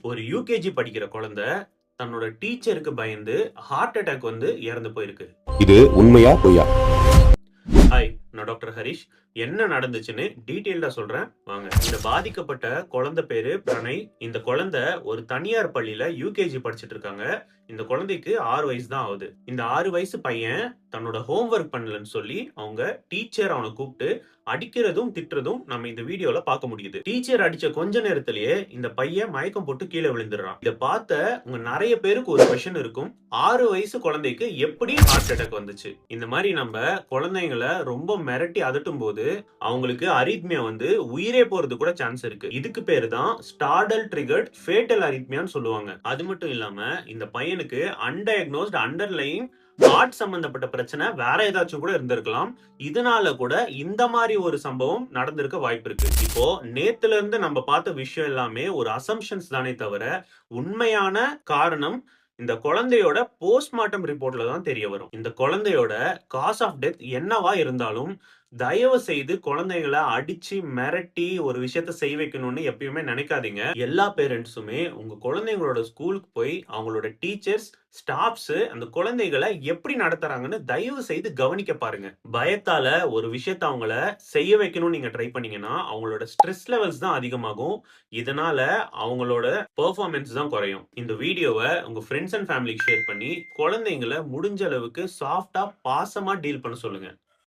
ஒரு யூகேஜி படிக்கிற குழந்தை தன்னோட டீச்சருக்கு பயந்து ஹார்ட் அட்டாக் வந்து இறந்து போயிருக்கு. இது உண்மையா பொய்யா? ஹாய், நான் டாக்டர் ஹரிஷ். என்ன நடந்துச்சுன்னு டீட்டெயில்டா சொல்றேன் வாங்க. இந்த பாதிக்கப்பட்ட குழந்தை பேரு பிரணய். இந்த குழந்தை ஒரு தனியார் பள்ளியில யூகேஜி படிச்சுட்டு இருக்காங்க. இந்த குழந்தைக்கு 6 வயசு தான் ஆகுது. இந்த 6 வயசு பையன் தன்னோட ஹோம்ஒர்க் பண்ணலன்னு சொல்லி அவங்க டீச்சர் அவனை கூப்பிட்டு அடிக்கிறதும் திட்டுறதும் நம்ம இந்த வீடியோல பார்க்க முடியுது. டீச்சர் அடிச்ச கொஞ்ச நேரத்திலேயே இந்த பையன் மயக்கம் போட்டு கீழே விழுந்துடுறான். இதை பார்த்த உங்க நிறைய பேருக்கு ஒரு கொஸ்டின் இருக்கும், 6 வயசு குழந்தைக்கு எப்படி ஹார்ட் அட்டாக் வந்துச்சு? இந்த மாதிரி நம்ம குழந்தைங்களை ரொம்ப மிரட்டி அதட்டும் போது அவங்களுக்கு அரித்மியா வந்து உயிரே போறது கூட சான்ஸ் இருக்கு. இதுக்கு பேரு தான் ஸ்டார்டல் ட்ரிகர்ட் ஃபேட்டல் அரித்மியான்னு சொல்லுவாங்க. அது மட்டும் இல்லாம இந்த பையனுக்கு அன்டயக்னோஸ்ட் அண்டர்லைங் ஹார்ட் சம்பந்தப்பட்ட பிரச்சனை வேற ஏதாச்சும் கூட இருந்திருக்கலாம். இதனால கூட இந்த மாதிரி ஒரு சம்பவம் நடந்திருக்க வாய்ப்பு இருக்கு. இப்போ நேத்துல இருந்து நம்ம பார்த்த விஷயம் எல்லாமே ஒரு அசம்ஷன்ஸ் தானே தவிர உண்மையான காரணம் இந்த குழந்தையோட போஸ்ட்மார்ட்டம் ரிப்போர்ட்ல தான் தெரிய வரும். இந்த குழந்தையோட காஸ் ஆஃப் டெத் என்னவா இருந்தாலும் தயவு செய்து குழந்தைகளை அடிச்சு மிரட்டி ஒரு விஷயத்த செய்ய வைக்கணும்னு எப்பயுமே நினைக்காதீங்க. எல்லா பேரண்ட்ஸுமே உங்க குழந்தைங்களோட ஸ்கூலுக்கு போய் அவங்களோட டீச்சர்ஸ், ஸ்டாஃப்ஸ் அந்த குழந்தைகளை எப்படி நடத்துறாங்கன்னு தயவு செய்து கவனிக்க பாருங்க. பயத்தால ஒரு விஷயத்த அவங்கள செய்ய வைக்கணும்னு நீங்க ட்ரை பண்ணீங்கன்னா அவங்களோட ஸ்ட்ரெஸ் லெவல்ஸ் தான் அதிகமாகும். இதனால அவங்களோட பெர்ஃபார்மன்ஸ் தான் குறையும். இந்த வீடியோவை உங்க ஃப்ரெண்ட்ஸ் அண்ட் ஃபேமிலிக்கு ஷேர் பண்ணி குழந்தைங்களை முடிஞ்ச அளவுக்கு சாஃப்டா பாசமா டீல் பண்ண சொல்லுங்க.